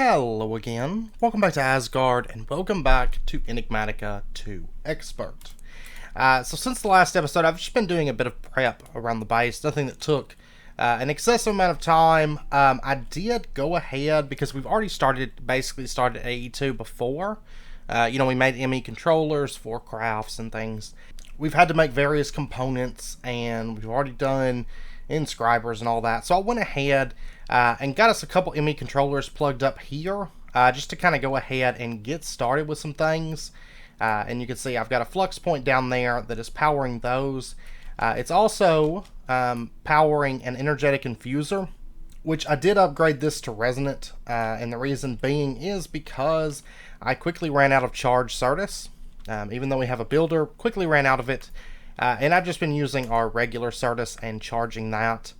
Hello again, welcome back to Asgard, and welcome back to Enigmatica 2 Expert. So since the last episode, I've just been doing a bit of prep around the base, nothing that took an excessive amount of time. I did go ahead, because we've already basically started AE2 before. We made Emmy controllers for crafts and things. We've had to make various components, and we've already done inscribers and all that. So I went ahead and got us a couple Emmy controllers plugged up here, just to kind of go ahead and get started with some things. And you can see I've got a flux point down there that is powering those. It's also powering an energetic infuser, which I did upgrade this to resonant, and the reason being is because I quickly ran out of charge Certus. Even though we have a builder, quickly ran out of it, and I've just been using our regular Certus and charging that.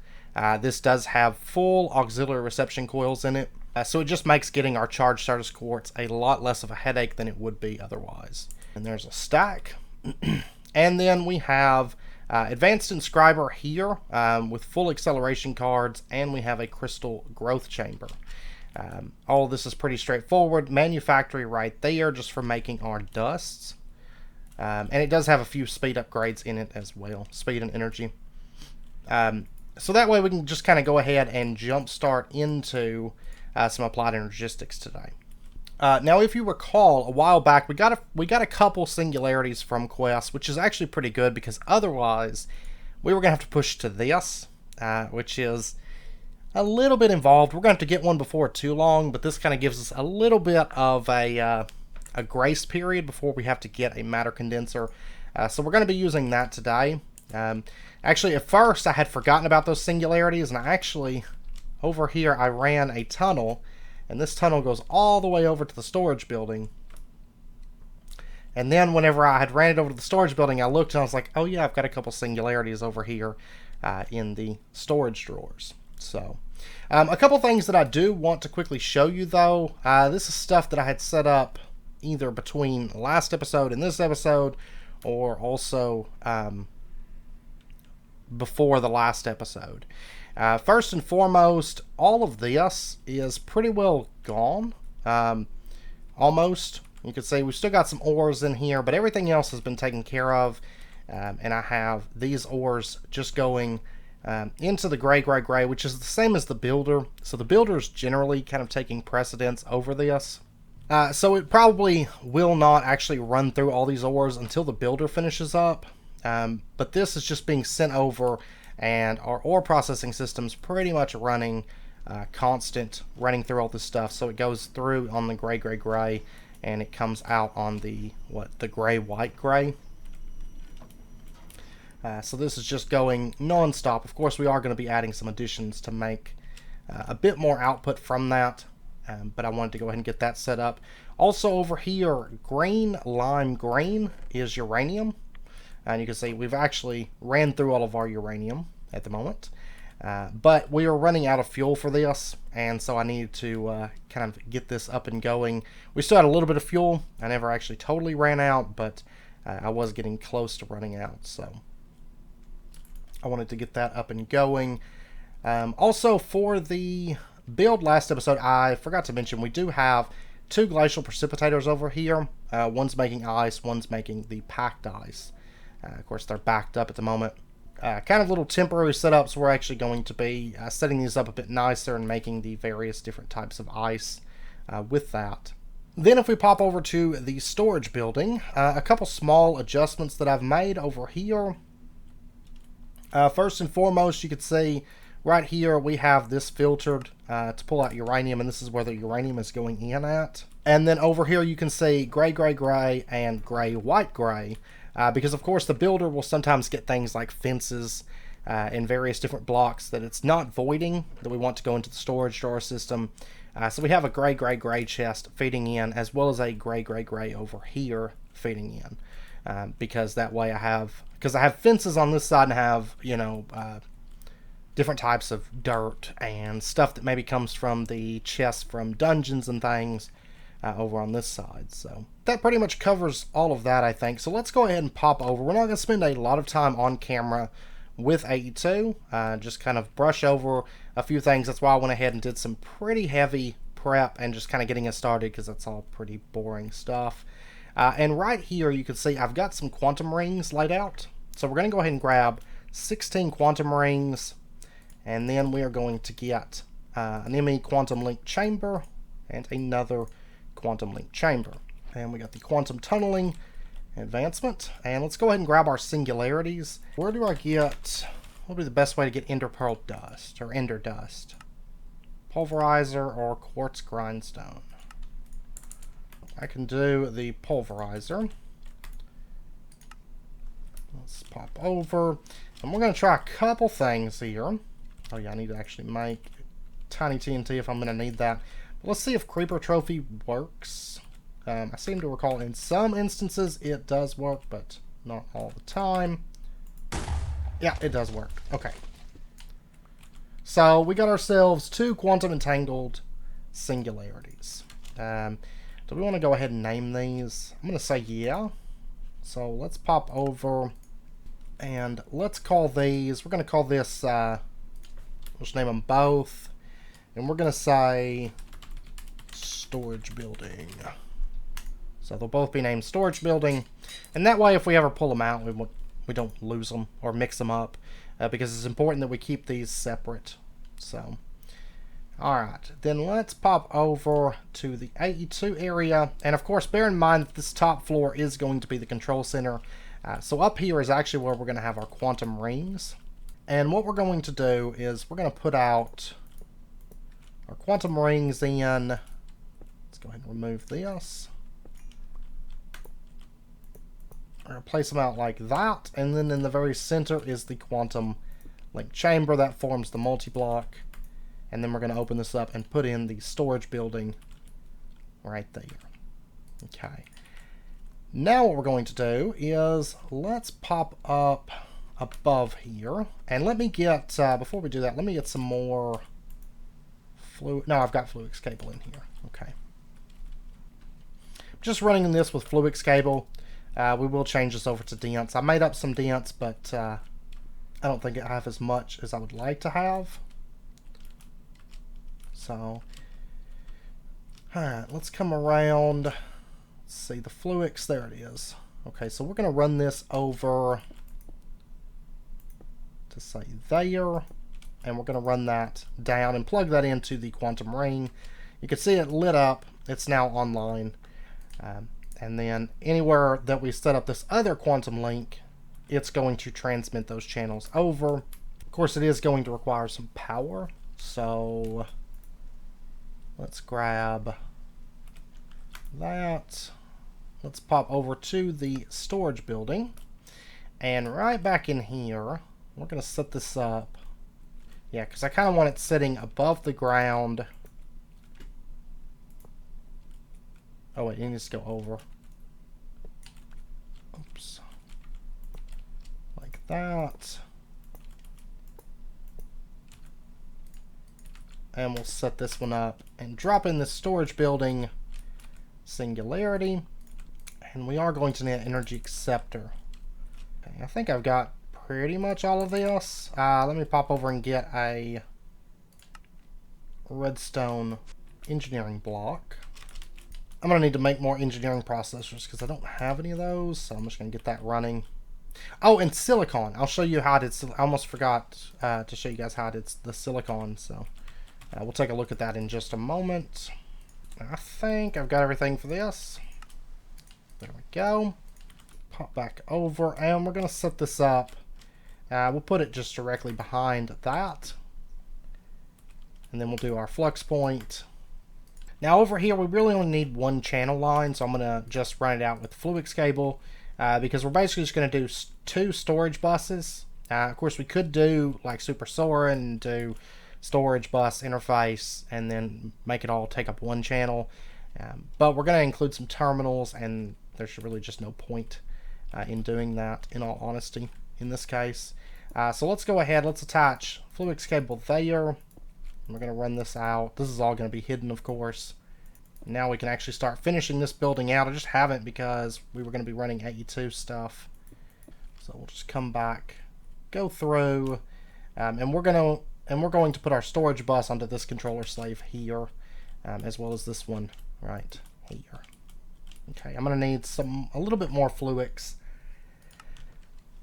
This does have full auxiliary reception coils in it, so it just makes getting our charged Certus quartz a lot less of a headache than it would be otherwise. And there's a stack. And then we have advanced inscriber here with full acceleration cards, and we have a crystal growth chamber. All of this is pretty straightforward. Manufactory right there, just for making our dusts. And it does have a few speed upgrades in it as well, speed and energy. So that way we can just kind of go ahead and jump start into some applied energistics today. Now, if you recall, a while back we got a couple singularities from quests, which is actually pretty good, because otherwise we were gonna have to push to this, which is a little bit involved. We're gonna have to get one before too long, but this kind of gives us a little bit of a grace period before we have to get a matter condenser. So we're going to be using that today. Actually, at first I had forgotten about those singularities, and over here I ran a tunnel, and this tunnel goes all the way over to the storage building. And then whenever I had ran it over to the storage building, I looked and I was like, oh yeah, I've got a couple singularities over here in the storage drawers. So a couple things that I do want to quickly show you, though. This is stuff that I had set up either between last episode and this episode, or also before the last episode. First and foremost, all of this is pretty well gone. Almost. You could say we've still got some ores in here, but everything else has been taken care of. And I have these ores just going into the gray, which is the same as the builder. So the builder is generally kind of taking precedence over this. So it probably will not actually run through all these ores until the builder finishes up. But this is just being sent over, and our ore processing system's pretty much running constant, running through all this stuff. So it goes through on the gray, and it comes out on the gray. So this is just going non-stop. Of course, we are going to be adding some additions to make a bit more output from that. But I wanted to go ahead and get that set up. Also over here, lime green is uranium. And you can see we've actually ran through all of our uranium at the moment. But we are running out of fuel for this, and so I needed to kind of get this up and going. We still had a little bit of fuel. I never actually totally ran out, but I was getting close to running out. So I wanted to get that up and going. Also, for the build last episode, I forgot to mention we do have two Glacial Precipitators over here. One's making ice, one's making the packed ice. Of course, they're backed up at the moment. Kind of little temporary setups. We're actually going to be setting these up a bit nicer and making the various different types of ice with that. Then if we pop over to the storage building, a couple small adjustments that I've made over here. First and foremost, you could see right here we have this filtered to pull out uranium, and this is where the uranium is going in at. And then over here you can see gray, and gray, because of course the builder will sometimes get things like fences and various different blocks that it's not voiding that we want to go into the storage drawer system. So we have a gray chest feeding in, as well as a gray over here feeding in. Because that way I have fences on this side, and have, different types of dirt and stuff that maybe comes from the chests from dungeons and things over on this side. So that pretty much covers all of that, I think. So let's go ahead and pop over. We're not going to spend a lot of time on camera with AE2. Just kind of brush over a few things. That's why I went ahead and did some pretty heavy prep and just kind of getting us started because that's all pretty boring stuff. And right here you can see I've got some quantum rings laid out. So we're going to go ahead and grab 16 quantum rings, and then we are going to get an Emmy quantum link chamber and another quantum link chamber. And we got the quantum tunneling advancement. And let's go ahead and grab our singularities. Where do I get, what would be the best way to get ender pearl dust or ender dust? Pulverizer or quartz grindstone? I can do the pulverizer. Let's pop over. And we're going to try a couple things here. Oh yeah, I need to actually make tiny TNT if I'm going to need that. But let's see if Creeper Trophy works. I seem to recall in some instances it does work, but not all the time. Yeah, it does work. Okay. So we got ourselves 2 quantum entangled singularities. Do we want to go ahead and name these? I'm going to say yeah. So let's pop over and let's call these, we're going to call this, let's name them both. And we're going to say storage building. So they'll both be named storage building. And that way if we ever pull them out, we don't lose them or mix them up. Because it's important that we keep these separate. So, alright. Then let's pop over to the AE2 area. And of course, bear in mind that this top floor is going to be the control center. So up here is actually where we're going to have our quantum rings. And what we're going to do is we're going to put out our quantum rings in. Let's go ahead and remove this. We're going to place them out like that. And then in the very center is the quantum link chamber that forms the multi-block. And then we're going to open this up and put in the storage building right there. Okay. Now what we're going to do is let's pop up above here. And let me get, before we do that, let me get some more Fluix. No, I've got Fluix cable in here. Okay. Just running this with Fluix cable. We will change this over to dense. I made up some dense, but I don't think I have as much as I would like to have. So, alright, let's come around. Let's see, the Fluix, there it is. Okay, so we're going to run this over to say there. And we're going to run that down and plug that into the quantum ring. You can see it lit up. It's now online. And then anywhere that we set up this other quantum link, it's going to transmit those channels over. Of course, it is going to require some power. So let's grab that. Let's pop over to the storage building. And right back in here, we're going to set this up. Yeah, because I kind of want it sitting above the ground. Oh, wait, it needs to go over. Oops. Like that. And we'll set this one up and drop in the storage building singularity. And we are going to need an energy acceptor. Okay, I think I've got pretty much all of this. Let me pop over and get a redstone engineering block. I'm going to need to make more engineering processors because I don't have any of those. So I'm just going to get that running. Oh, and silicon. I'll show you how I did. I almost forgot to show you guys how I did the silicon. So we'll take a look at that in just a moment. I think I've got everything for this. There we go. Pop back over and we're going to set this up. We'll put it just directly behind that. And then we'll do our flux point. Now over here, we really only need one channel line, so I'm going to just run it out with Fluix cable, because we're basically just going to do 2 storage buses. Of course, we could do like Super Sora and do storage bus interface, and then make it all take up one channel. But we're going to include some terminals, and there's really just no point in doing that, in all honesty, in this case. So let's go ahead, let's attach Fluix cable there. We're going to run this out. This is all going to be hidden, of course. Now we can actually start finishing this building out. I just haven't because we were going to be running AE2 stuff. So we'll just come back, go through, and we're going to put our storage bus onto this controller slave here. as well as this one right here. Okay, I'm going to need a little bit more Fluix.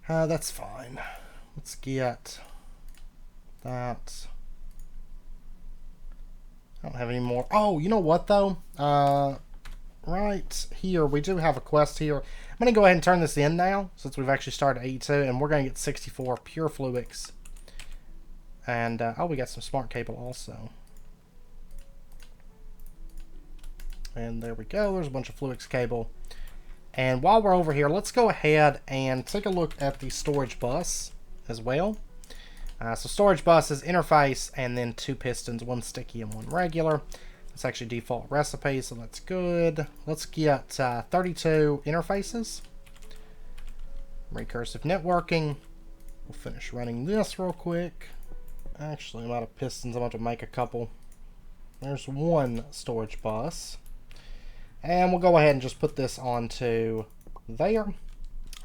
That's fine. Let's get that. I don't have any more. Oh, you know what, though? Right here, we do have a quest here. I'm going to go ahead and turn this in now, since we've actually started AE2, and we're going to get 64 pure Fluix. And, oh, we got some smart cable also. And there we go. There's a bunch of Fluix cable. And while we're over here, let's go ahead and take a look at the storage bus as well. So storage bus is interface and then 2 pistons, 1 sticky and 1 regular. It's actually default recipe, so that's good. Let's get 32 interfaces. Recursive networking. We'll finish running this real quick. Actually, I'm out of pistons. I'm about to make a couple. There's 1 storage bus. And we'll go ahead and just put this onto there.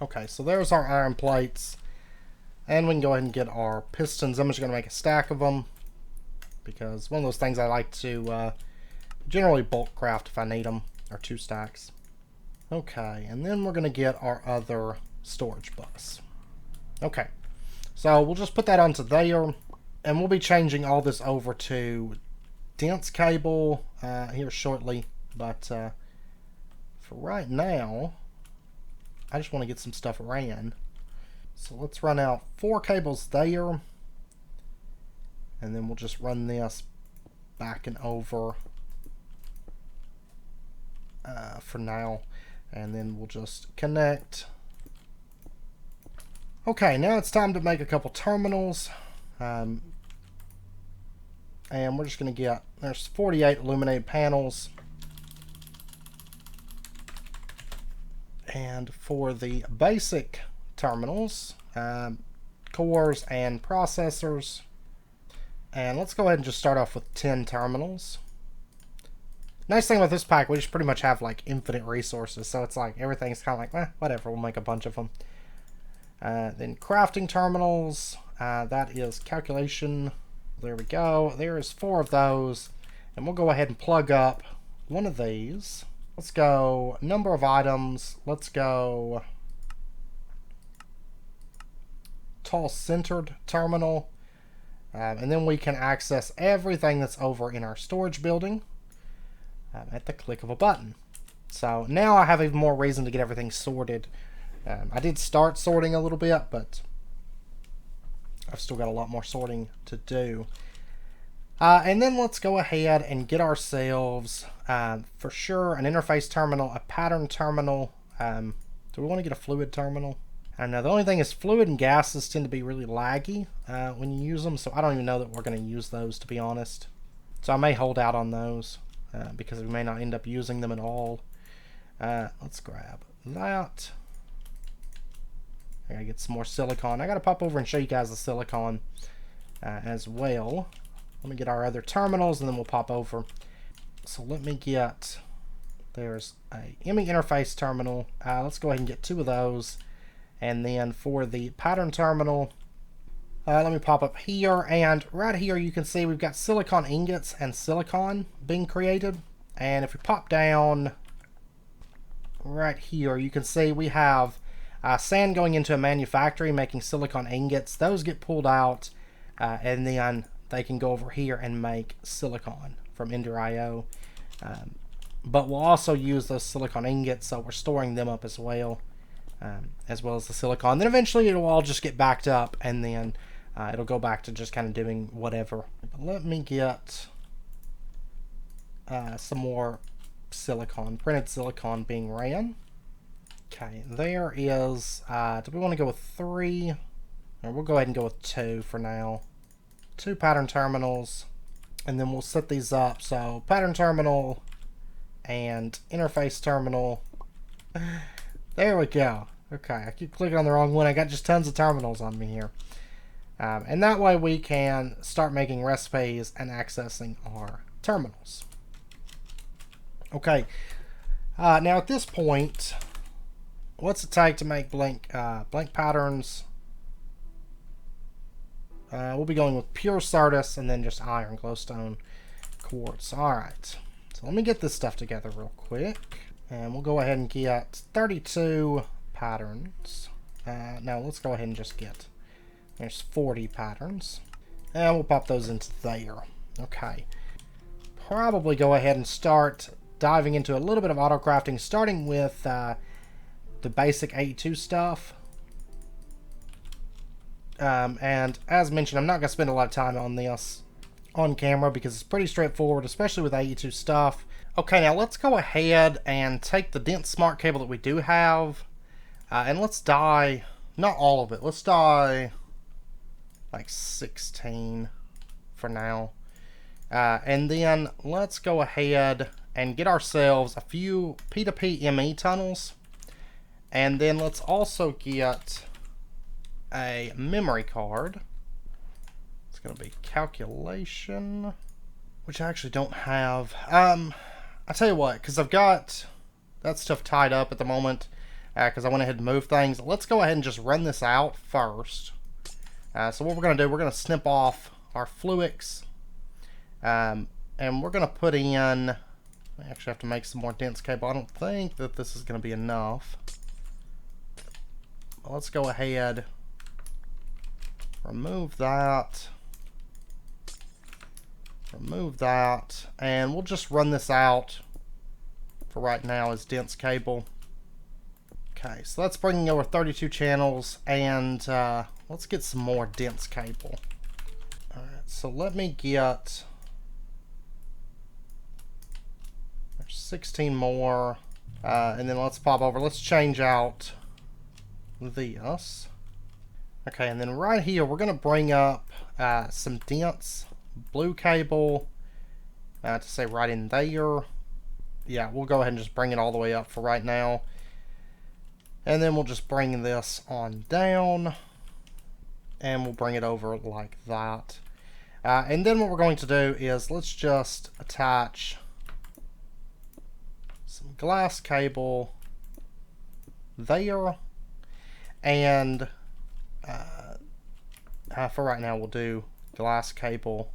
Okay, so there's our iron plates. And we can go ahead and get our pistons. I'm just going to make a stack of them, because one of those things I like to generally bulk craft if I need them, or 2 stacks. Okay, and then we're going to get our other storage bus. Okay, so we'll just put that onto there, and we'll be changing all this over to dense cable here shortly, but for right now, I just want to get some stuff ran. So let's run out 4 cables there, and then we'll just run this back and over for now, and then we'll just connect. Okay, now it's time to make a couple terminals, and we're just going to get, there's 48 illuminated panels, and for the basic terminals, cores and processors, and let's go ahead and just start off with 10 terminals. Nice thing about this pack, we just pretty much have like infinite resources, so it's like everything's kind of like, whatever, we'll make a bunch of them. Then crafting terminals, that is calculation. There we go. There is 4 of those, and we'll go ahead and plug up one of these. Let's go number of items. Let's go tall centered terminal, and then we can access everything that's over in our storage building at the click of a button. So now I have even more reason to get everything sorted. I did start sorting a little bit, but I've still got a lot more sorting to do. And then let's go ahead and get ourselves, for sure, an interface terminal, a pattern terminal. Do we want to get a fluid terminal? I don't know. The only thing is fluid and gases tend to be really laggy when you use them, so I don't even know that we're going to use those, to be honest. So I may hold out on those because we may not end up using them at all. Let's grab that. I gotta get some more silicon. I gotta pop over and show you guys the silicon as well. Let me get our other terminals and then we'll pop over. So let me get, there's a Emmy interface terminal. Let's go ahead and get 2 of those. And then for the pattern terminal, let me pop up here, and right here you can see we've got silicon ingots and silicon being created. And if we pop down right here, you can see we have sand going into a manufactory making silicon ingots. Those get pulled out, and then they can go over here and make silicon from Ender.io. But we'll also use those silicon ingots, so we're storing them up as well as the silicon. Then eventually it'll all just get backed up, and then it'll go back to just kind of doing whatever. But let me get some more silicon, printed silicon being ran. Okay, there is, do we want to go with 3? Or we'll go ahead and go with 2 for now. 2 pattern terminals, and then we'll set these up. So pattern terminal and interface terminal. There we go. Okay, I keep clicking on the wrong one. I got just tons of terminals on me here. And that way we can start making recipes and accessing our terminals. Okay, now at this point, what's it take to make blank patterns? We'll be going with pure Sardis and then just iron glowstone. quartz. Alright. So let me get this stuff together real quick. And we'll go ahead and get 32 patterns. Now let's go ahead and just get... There's 40 patterns. And we'll pop those into there. Okay. Probably go ahead and start diving into a little bit of autocrafting, starting with the basic AE2 stuff. And as mentioned, I'm not going to spend a lot of time on this on camera because it's pretty straightforward, especially with AE2 stuff. Okay, now let's go ahead and take the dense smart cable that we do have, and let's dye, not all of it, let's dye like 16 for now. And then let's go ahead and get ourselves a few P2P ME tunnels. And then let's also get a memory card. It's going to be calculation, which I actually don't have. I'll tell you what, because I've got that stuff tied up at the moment, because I went ahead and moved things. Let's go ahead and just run this out first. So what we're going to do, we're going to snip off our Fluix, and we're going to put in, I actually have to make some more dense cable. I don't think that this is going to be enough. But let's go ahead, remove that, and we'll just run this out for right now as dense cable. Okay, so that's bringing over 32 channels, and let's get some more dense cable. Alright, so let me get, there's 16 more, and then let's pop over, let's change out this. Okay, and then right here we're going to bring up some dense blue cable to say right in there. Yeah, we'll go ahead and just bring it all the way up for right now. And then we'll just bring this on down, and we'll bring it over like that. And then what we're going to do is let's just attach some glass cable there, and for right now we'll do glass cable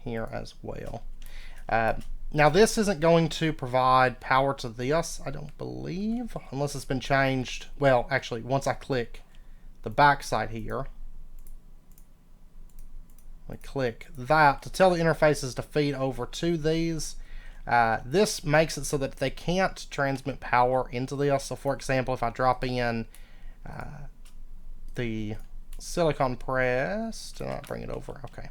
here as well. Now this isn't going to provide power to this, I don't believe, unless it's been changed. Well, actually, once I click the back side here, I click that to tell the interfaces to feed over to these. This makes it so that they can't transmit power into this. So for example, if I drop in the silicon press, do not bring it over, okay.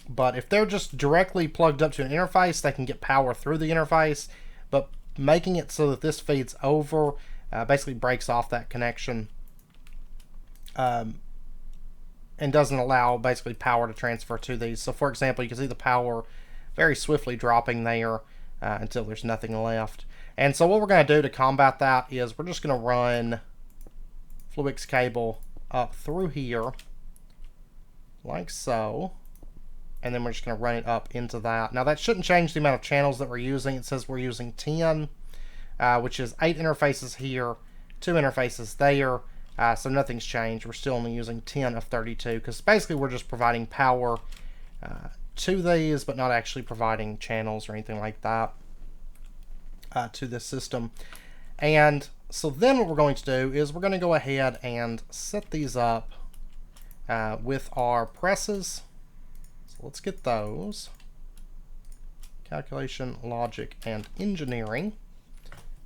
But if they're just directly plugged up to an interface, they can get power through the interface. But making it so that this feeds over basically breaks off that connection, and doesn't allow basically power to transfer to these. So for example, you can see the power very swiftly dropping there until there's nothing left. And so what we're going to do to combat that is we're just going to run Fluix cable up through here like so. And then we're just going to run it up into that. Now that shouldn't change the amount of channels that we're using. It says we're using 10, which is 8 interfaces here, 2 interfaces there. So nothing's changed. We're still only using 10 of 32, because basically we're just providing power to these, but not actually providing channels or anything like that to this system. And so then what we're going to do is we're going to go ahead and set these up with our presses. Let's get those. Calculation, logic, and engineering.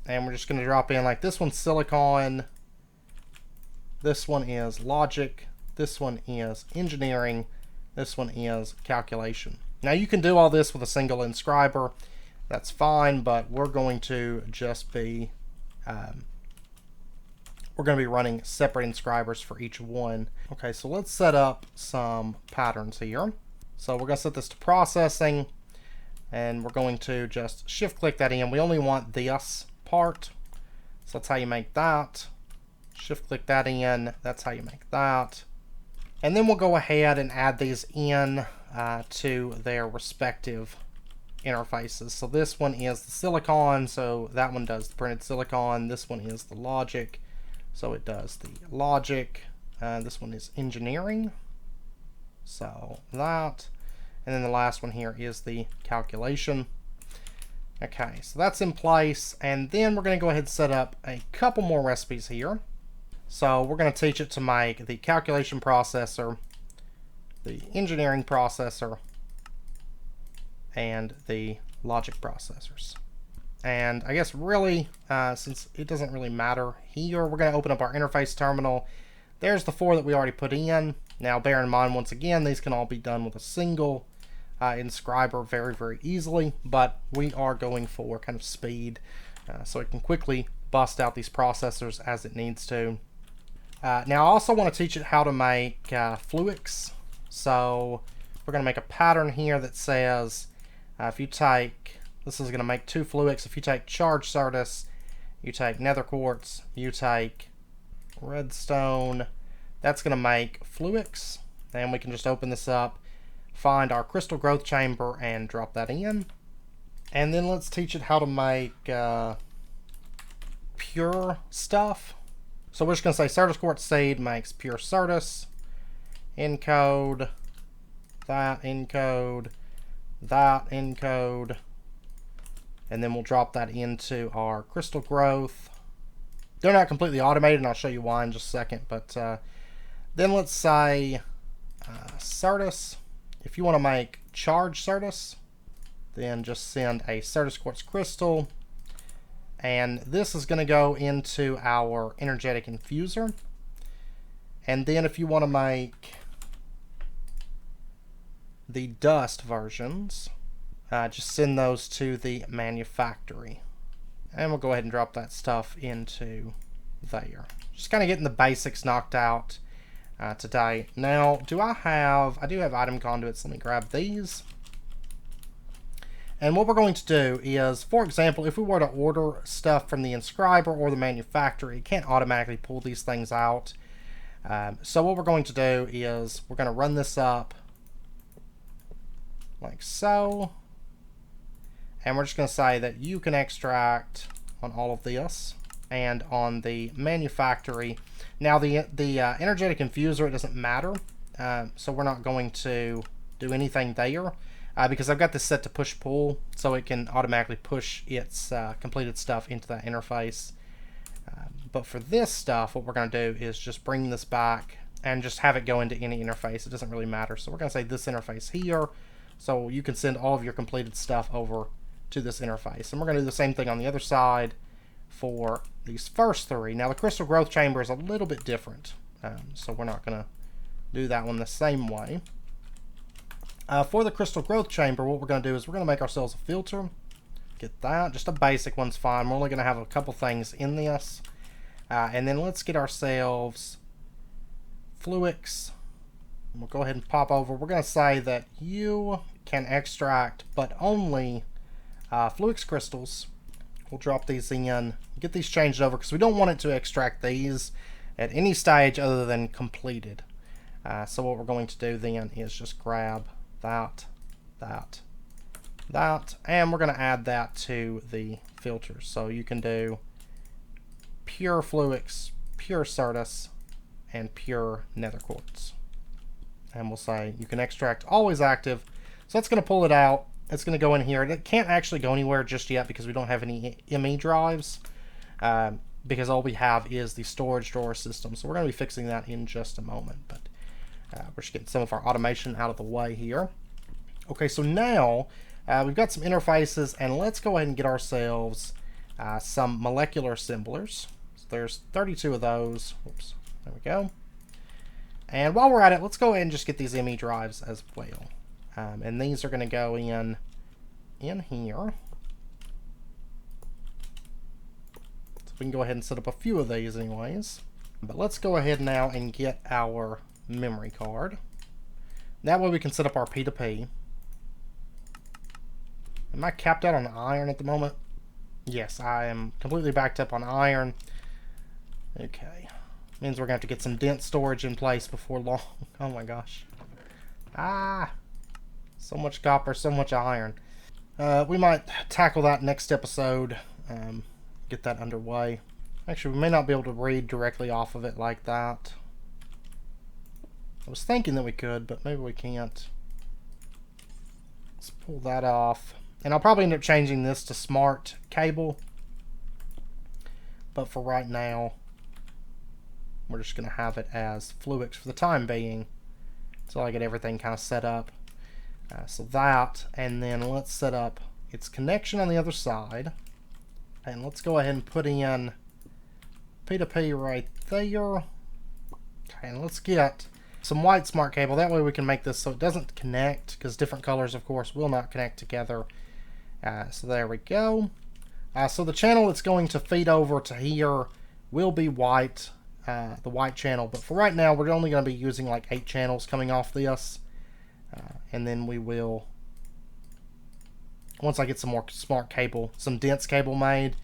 And we're just going to drop in like this one's silicon, this one is logic, this one is engineering, this one is calculation. Now you can do all this with a single inscriber. That's fine, but we're going to just be running separate inscribers for each one. Okay, so let's set up some patterns here. So we're going to set this to processing, and we're going to just shift click that in. We only want this part, so that's how you make that. Shift click that in, that's how you make that. And then we'll go ahead and add these in to their respective interfaces. So this one is the silicon, so that one does the printed silicon. This one is the logic, so it does the logic. This one is engineering. So that, And then the last one here is the calculation. Okay, so that's in place, and then we're going to go ahead and set up a couple more recipes here. So we're going to teach it to make the calculation processor, the engineering processor, and the logic processors. And I guess really, since it doesn't really matter here, we're going to open up our interface terminal. There's the 4 that we already put in. Now bear in mind, once again, these can all be done with a single inscriber very, very easily, but we are going for kind of speed, so it can quickly bust out these processors as it needs to. Now I also want to teach it how to make Fluix. So we're going to make a pattern here that says if you take, this is going to make 2 Fluix. If you take charged Certus, you take nether quartz, you take redstone, that's going to make Fluix. And we can just open this up, find our crystal growth chamber, and drop that in. And then let's teach it how to make pure stuff. So we're just going to say Certus quartz seed makes pure Certus. Encode, that, encode, that, encode. And then we'll drop that into our crystal growth. They're not completely automated, and I'll show you why in just a second. But then let's say Certus. If you want to make charged Certus, then just send a Certus quartz crystal. And this is going to go into our energetic infuser. And then if you want to make the dust versions, just send those to the manufactory. And we'll go ahead and drop that stuff into there. Just kind of getting the basics knocked out today. Now, I do have item conduits. Let me grab these. And what we're going to do is, for example, if we were to order stuff from the inscriber or the manufacturer, it can't automatically pull these things out. So what we're going to do is we're going to run this up like so. And we're just going to say that you can extract on all of this and on the manufactory. Now the energetic infuser, it doesn't matter. So we're not going to do anything there. Because I've got this set to push-pull, so it can automatically push its completed stuff into that interface. But for this stuff, what we're going to do is just bring this back and just have it go into any interface. It doesn't really matter. So we're going to say this interface here, so you can send all of your completed stuff over to this interface. And we're going to do the same thing on the other side for these first 3. Now the crystal growth chamber is a little bit different, so we're not going to do that one the same way. For the crystal growth chamber, what we're going to do is we're going to make ourselves a filter. Get that. Just a basic one's fine. We're only going to have a couple things in this. And then let's get ourselves Fluix. And we'll go ahead and pop over. We're going to say that you can extract, but only Fluix crystals. We'll drop these in. Get these changed over because we don't want it to extract these at any stage other than completed. So what we're going to do then is just grab that, and we're going to add that to the filters. So you can do pure Fluix, pure Certus, and pure nether quartz. And we'll say you can extract always active. So that's going to pull it out. It's going to go in here. It can't actually go anywhere just yet because we don't have any Emmy drives, because all we have is the storage drawer system. So we're going to be fixing that in just a moment. But we're just getting some of our automation out of the way here. Okay, so now we've got some interfaces, and let's go ahead and get ourselves some molecular assemblers. So there's 32 of those. Whoops, there we go. And while we're at it, let's go ahead and just get these Emmy drives as well. And these are going to go in here. So we can go ahead and set up a few of these anyways. But let's go ahead now and get our memory card. That way we can set up our P2P. Am I capped out on iron at the moment? Yes, I am completely backed up on iron. Okay. Means we're going to have to get some dense storage in place before long. Oh my gosh. Ah! So much copper, so much iron. We might tackle that next episode. Get that underway. Actually, we may not be able to read directly off of it like that. I was thinking that we could, but maybe we can't. Let's pull that off. And I'll probably end up changing this to smart cable. But for right now, we're just going to have it as Fluix for the time being. So I get everything kind of set up. So that, and then let's set up its connection on the other side. And let's go ahead and put in P2P right there. Okay, and let's get some white smart cable. That way we can make this so it doesn't connect, because different colors, of course, will not connect together. So there we go. So the channel that's going to feed over to here will be white, the white channel. But for right now, we're only going to be using like 8 channels coming off this. And then we will, once I get some more smart cable, some dense cable made,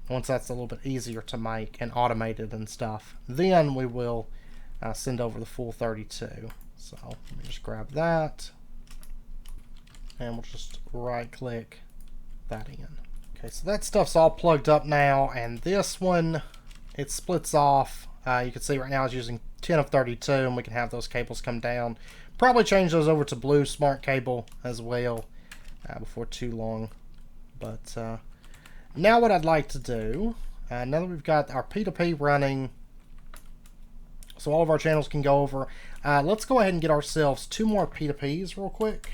once that's a little bit easier to make and automated and stuff, then we will send over the full 32. So let me just grab that, and we'll just right click that in. Okay, so that stuff's all plugged up now, and this one, it splits off. You can see right now it's using 10 of 32, and we can have those cables come down. Probably change those over to blue smart cable as well before too long. But now what I'd like to do, now that we've got our P2P running, so all of our channels can go over, let's go ahead and get ourselves 2 more P2Ps real quick.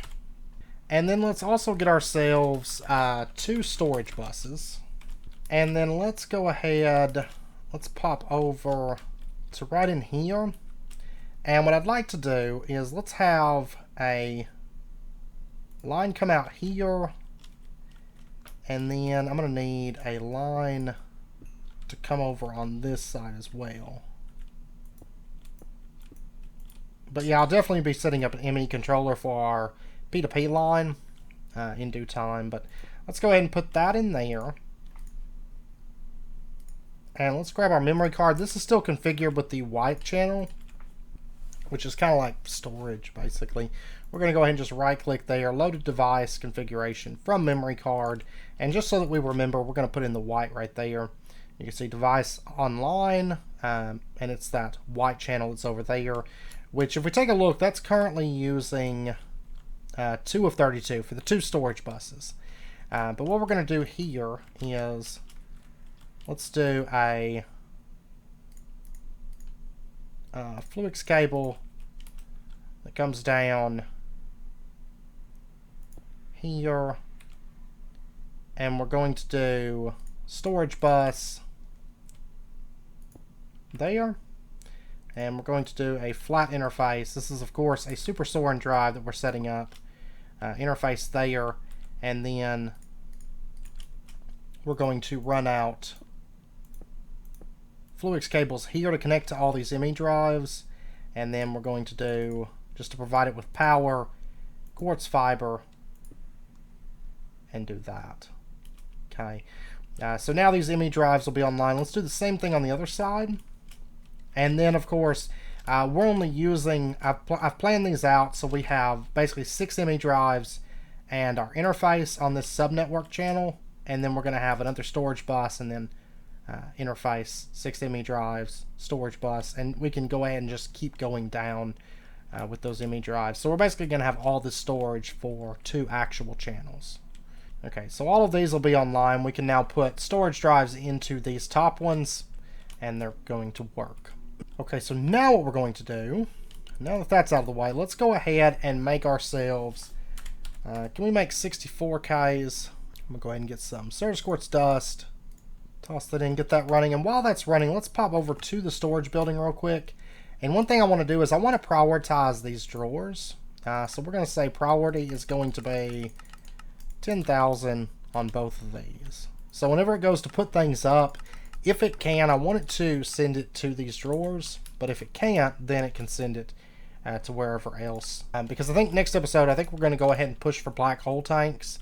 And then let's also get ourselves 2 storage buses. And then let's go ahead, let's pop over to right in here. And what I'd like to do is let's have a line come out here, and then I'm going to need a line to come over on this side as well. But yeah, I'll definitely be setting up an ME controller for our P2P line in due time. But let's go ahead and put that in there. And let's grab our memory card. This is still configured with the white channel, which is kind of like storage, basically. We're going to go ahead and just right-click there, loaded device configuration from memory card, and just so that we remember, we're going to put in the white right there. You can see device online, and it's that white channel that's over there, which if we take a look, that's currently using 2 of 32 for the 2 storage buses. But what we're going to do here is, let's do a Fluix cable that comes down here, and we're going to do storage bus there, and we're going to do a flat interface. This is of course a Super Soaring drive that we're setting up, interface there, and then we're going to run out Fluix cables here to connect to all these Emmy drives, and then we're going to do, just to provide it with power, quartz fiber, and do that. Okay, so now these Emmy drives will be online. Let's do the same thing on the other side, and then of course we're only using, I've planned these out so we have basically 6 Emmy drives and our interface on this subnetwork channel, and then we're going to have another storage bus, and then interface, 6 ME drives, storage bus, and we can go ahead and just keep going down with those ME drives. So we're basically going to have all this storage for 2 actual channels. Okay, so all of these will be online. We can now put storage drives into these top ones, and they're going to work. Okay, so now what we're going to do, now that that's out of the way, let's go ahead and make ourselves, can we make 64Ks? I'm going to go ahead and get some surge quartz dust. Toss that in, get that running, and while that's running, let's pop over to the storage building real quick. And one thing I want to do is I want to prioritize these drawers. So we're going to say priority is going to be 10,000 on both of these. So whenever it goes to put things up, if it can, I want it to send it to these drawers, but if it can't, then it can send it to wherever else. Because I think next episode, I think we're going to go ahead and push for black hole tanks,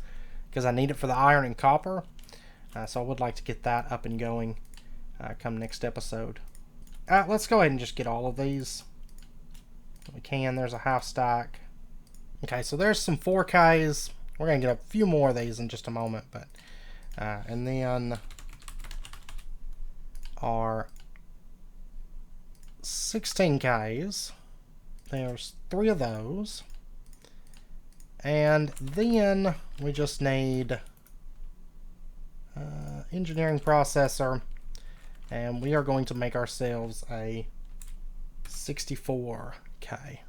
because I need it for the iron and copper. So I would like to get that up and going come next episode. Let's go ahead and just get all of these. If we can, there's a half stack. Okay, so there's some 4Ks. We're going to get a few more of these in just a moment. But and then our 16Ks. There's 3 of those. And then we just need engineering processor, and we are going to make ourselves a 64K.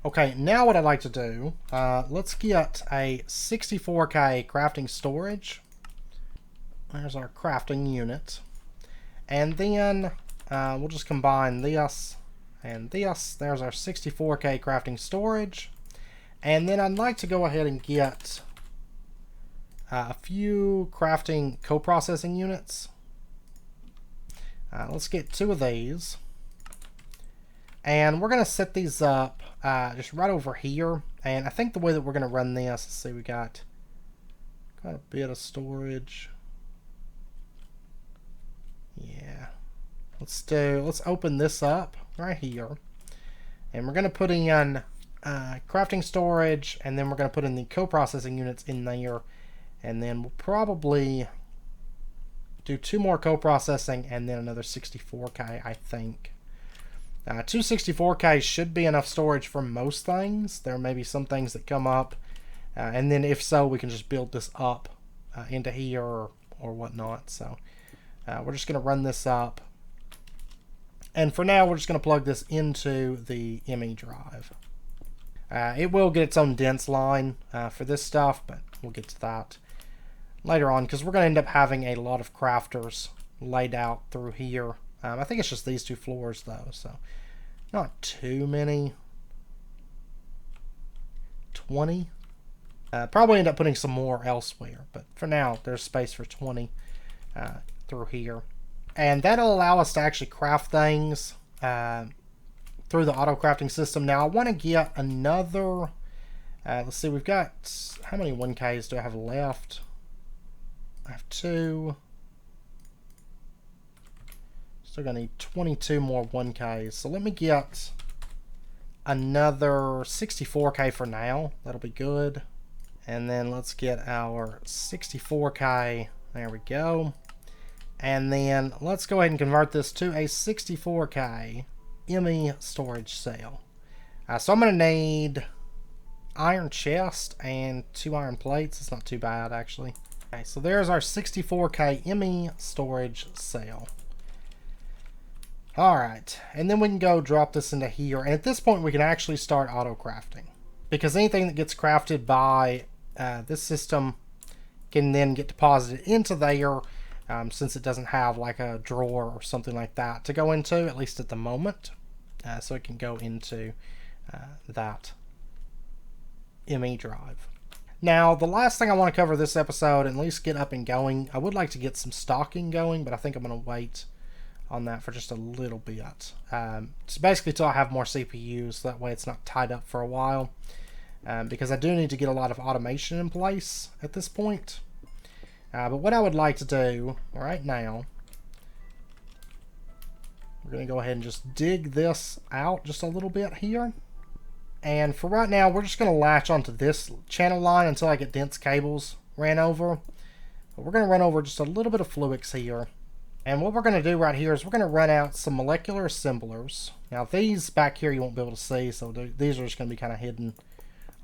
Okay, now what I'd like to do, let's get a 64K crafting storage. There's our crafting unit. And then we'll just combine this and this. There's our 64K crafting storage. And then I'd like to go ahead and get a few crafting co-processing units. Let's get 2 of these. And we're going to set these up just right over here. And I think the way that we're going to run this, let's see, we got quite a bit of storage. Yeah. Let's open this up right here. And we're going to put in crafting storage, and then we're going to put in the co-processing units in there. And then we'll probably do 2 more co-processing and then another 64K, I think. 2 64K should be enough storage for most things. There may be some things that come up, and then if so, we can just build this up into here or whatnot. So we're just going to run this up. And for now, we're just going to plug this into the Emmy drive. It will get its own dense line for this stuff, but we'll get to that later on, because we're going to end up having a lot of crafters laid out through here. I think it's just these 2 floors, though, so not too many. 20. Probably end up putting some more elsewhere, but for now, there's space for 20 through here. And that'll allow us to actually craft things through the auto-crafting system. Now, I want to get another... let's see, we've got... How many 1Ks do I have left? I have 2. Still going to need 22 more 1Ks. So let me get another 64K for now. That'll be good. And then let's get our 64K. There we go. And then let's go ahead and convert this to a 64K Emmy storage cell. So I'm going to need iron chest and 2 iron plates. It's not too bad, actually. Okay, so there's our 64K Emmy storage cell. Alright, and then we can go drop this into here. And at this point, we can actually start auto-crafting, because anything that gets crafted by this system can then get deposited into there, since it doesn't have like a drawer or something like that to go into, at least at the moment. So it can go into that Emmy drive. Now, the last thing I want to cover this episode, and at least get up and going, I would like to get some stocking going, but I think I'm going to wait on that for just a little bit. So basically till I have more CPUs, so that way it's not tied up for a while. Because I do need to get a lot of automation in place at this point. But what I would like to do right now, we're going to go ahead and just dig this out just a little bit here. And for right now, we're just going to latch onto this channel line until I get dense cables ran over. But we're going to run over just a little bit of Fluix here. And what we're going to do right here is we're going to run out some molecular assemblers. Now these back here you won't be able to see, so these are just going to be kind of hidden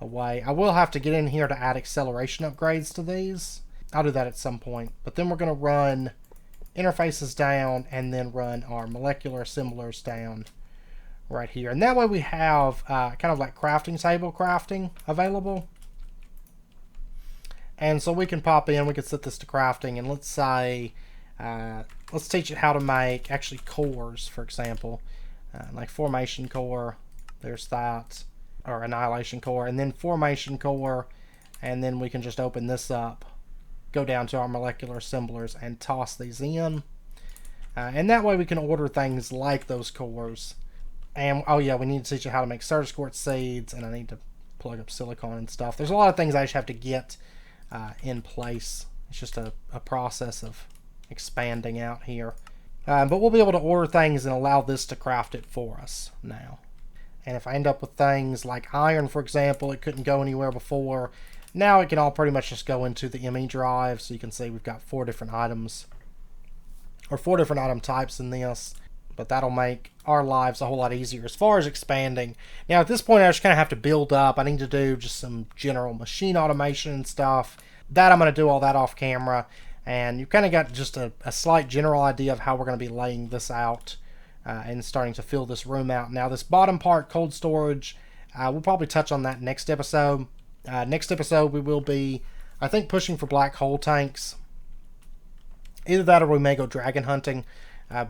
away. I will have to get in here to add acceleration upgrades to these. I'll do that at some point. But then we're going to run interfaces down and then run our molecular assemblers down right here. And that way we have kind of like crafting table crafting available. And so we can pop in, we can set this to crafting, and let's say, let's teach it how to make actually cores, for example. Like formation core, there's that, or annihilation core, and then formation core, and then we can just open this up, go down to our molecular assemblers and toss these in. And that way we can order things like those cores. And oh yeah, we need to teach you how to make surge quartz seeds, and I need to plug up silicon and stuff. There's a lot of things I just have to get in place. It's just a process of expanding out here. But we'll be able to order things and allow this to craft it for us now. And if I end up with things like iron, for example, it couldn't go anywhere before. Now it can all pretty much just go into the Emmy drive. So you can see we've got 4 different items, or 4 different item types in this. but that'll make our lives a whole lot easier as far as expanding. Now at this point I just kind of have to build up. I need to do just some general machine automation and stuff. That I'm going to do all that off camera, and you've kind of got just a slight general idea of how we're going to be laying this out and starting to fill this room out. Now this bottom part, cold storage, we'll probably touch on that next episode. Next episode we will be, I think, pushing for black hole tanks. Either that or we may go dragon hunting,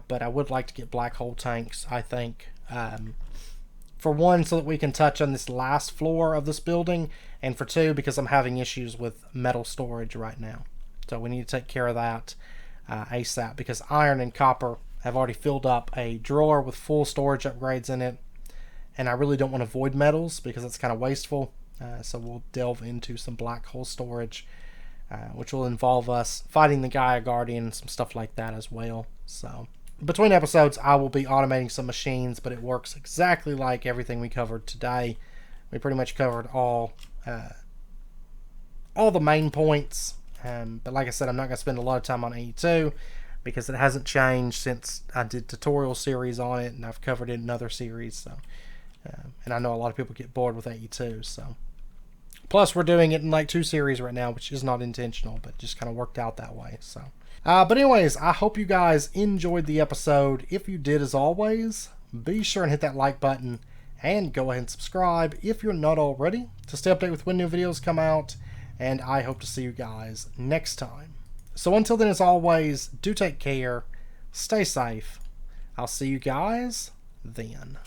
but I would like to get black hole tanks, I think. For one, so that we can touch on this last floor of this building, and for two, because I'm having issues with metal storage right now. So we need to take care of that ASAP, because iron and copper have already filled up a drawer with full storage upgrades in it, and I really don't want to void metals because it's kind of wasteful. So we'll delve into some black hole storage, which will involve us fighting the Gaia Guardian and some stuff like that as well. So between episodes I will be automating some machines, but it works exactly like everything we covered today. We pretty much covered all the main points, but like I said, I'm not going to spend a lot of time on AE2 because it hasn't changed since I did tutorial series on it, and I've covered it in other series. So and I know a lot of people get bored with AE2, so plus we're doing it in like 2 series right now, which is not intentional, but just kind of worked out that way. So but anyways, I hope you guys enjoyed the episode. If you did, as always, be sure and hit that like button and go ahead and subscribe if you're not already to stay updated with when new videos come out, and I hope to see you guys next time. So until then, as always, do take care, stay safe. I'll see you guys then.